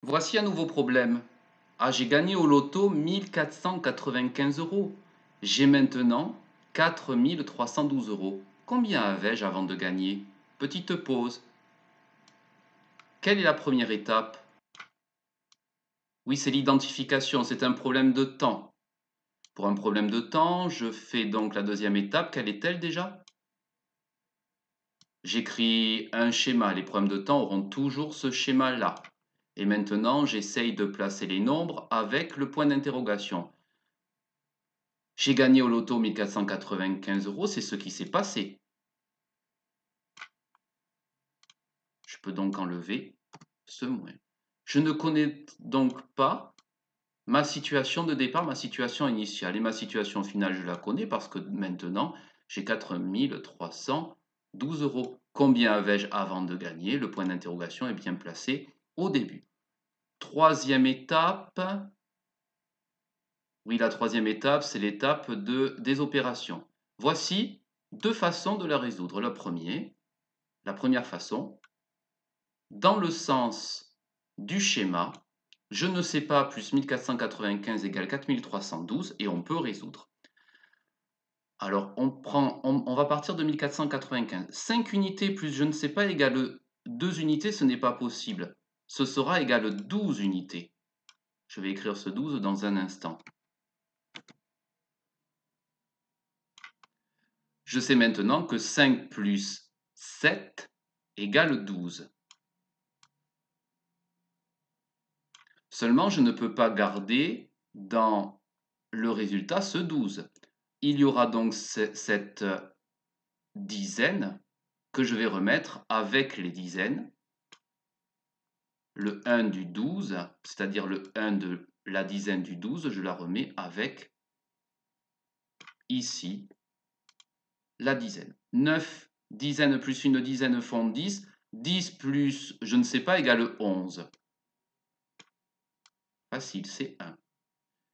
Voici un nouveau problème. Ah, j'ai gagné au loto 1495 euros. J'ai maintenant 4312 euros. Combien avais-je avant de gagner? Petite pause. Quelle est la première étape? Oui, c'est l'identification, c'est un problème de temps. Pour un problème de temps, je fais donc la deuxième étape. Quelle est-elle déjà? J'écris un schéma. Les problèmes de temps auront toujours ce schéma-là. Et maintenant, j'essaye de placer les nombres avec le point d'interrogation. J'ai gagné au loto 1495 euros, c'est ce qui s'est passé. Je peux donc enlever ce moins. Je ne connais donc pas ma situation de départ, ma situation initiale. Et ma situation finale, je la connais parce que maintenant, j'ai 4312 euros. Combien avais-je avant de gagner? Le point d'interrogation est bien placé au début. Troisième étape. Oui, la troisième étape, c'est l'étape des opérations. Voici deux façons de la résoudre. La première façon, dans le sens du schéma, je ne sais pas plus 1495 égale 4312 et on peut résoudre. Alors, on va partir de 1495. 5 unités plus je ne sais pas égale 2 unités, ce n'est pas possible. Ce sera égal 12 unités. Je vais écrire ce 12 dans un instant. Je sais maintenant que 5 plus 7 égale 12. Seulement, je ne peux pas garder dans le résultat ce 12. Il y aura donc cette dizaine que je vais remettre avec les dizaines. Le 1 du 12, c'est-à-dire le 1 de la dizaine du 12, je la remets avec, ici, la dizaine. 9 dizaines plus une dizaine font 10. 10 plus, je ne sais pas, égale 11. Facile, c'est 1.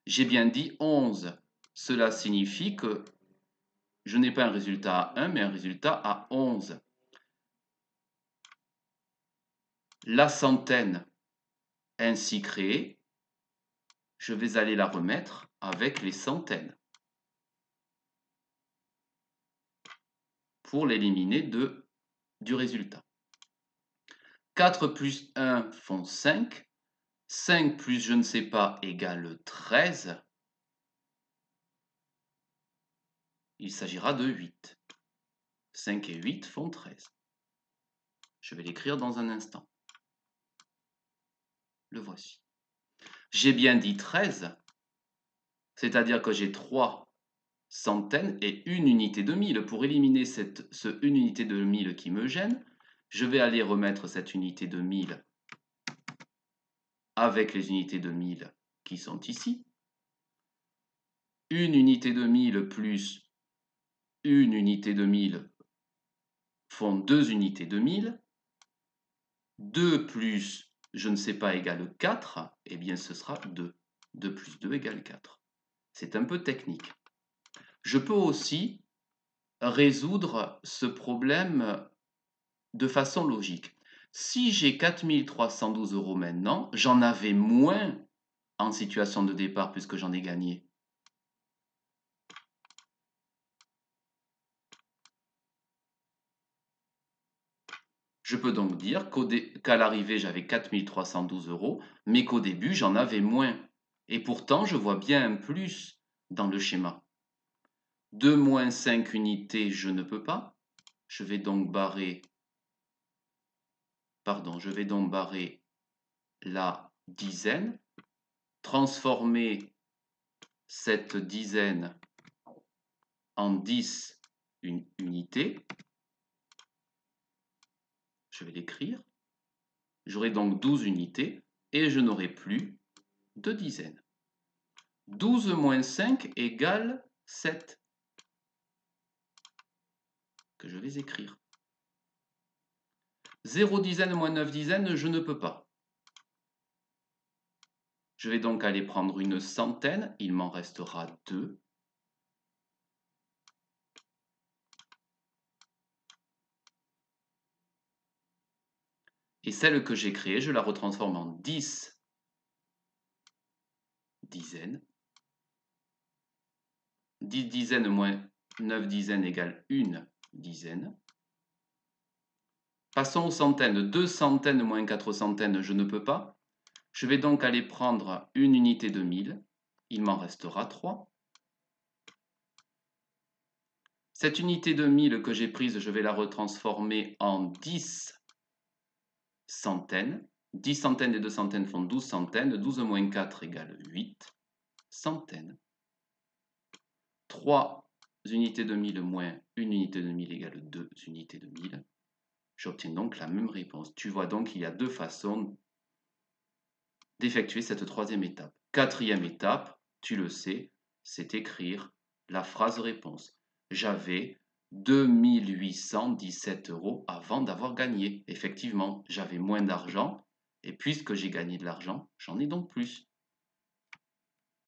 J'ai bien dit 11. Cela signifie que je n'ai pas un résultat à 1, mais un résultat à 11. La centaine ainsi créée, je vais aller la remettre avec les centaines pour l'éliminer du résultat. 4 plus 1 font 5. 5 plus je ne sais pas égale 13. Il s'agira de 8. 5 et 8 font 13. Je vais l'écrire dans un instant. Le voici. J'ai bien dit 13, c'est-à-dire que j'ai 3 centaines et une unité de 1000. Pour éliminer ce une unité de 1000 qui me gêne, je vais aller remettre cette unité de 1000 avec les unités de 1000 qui sont ici. Une unité de 1000 plus une unité de 1000 font 2 unités de 1000. 2 plus je ne sais pas égale 4, eh bien ce sera 2. 2 plus 2 égale 4. C'est un peu technique. Je peux aussi résoudre ce problème de façon logique. Si j'ai 4312 euros maintenant, j'en avais moins en situation de départ puisque j'en ai gagné. Je peux donc dire qu'à l'arrivée, j'avais 4312 euros, mais qu'au début, j'en avais moins. Et pourtant, je vois bien un plus dans le schéma. 2 moins 5 unités, je ne peux pas. Je vais donc barrer la dizaine, transformer cette dizaine en 10 unités. Je vais l'écrire. J'aurai donc 12 unités et je n'aurai plus de dizaines. 12 moins 5 égale 7, que je vais écrire. 0 dizaine moins 9 dizaines, je ne peux pas. Je vais donc aller prendre une centaine, il m'en restera 2. Et celle que j'ai créée, je la retransforme en 10 dizaines. 10 dizaines moins 9 dizaines égale 1 dizaine. Passons aux centaines. 2 centaines moins 4 centaines, je ne peux pas. Je vais donc aller prendre une unité de 1000. Il m'en restera 3. Cette unité de 1000 que j'ai prise, je vais la retransformer en 10 centaines. 10 centaines et 2 centaines font 12 centaines. 12 moins 4 égale 8 centaines. 3 unités de 1000 moins une unité de 1000 égale 2 unités de 1000. J'obtiens donc la même réponse. Tu vois donc qu'il y a deux façons d'effectuer cette troisième étape. Quatrième étape, tu le sais, c'est écrire la phrase réponse. J'avais 2817 € avant d'avoir gagné. Effectivement, j'avais moins d'argent et puisque j'ai gagné de l'argent, j'en ai donc plus.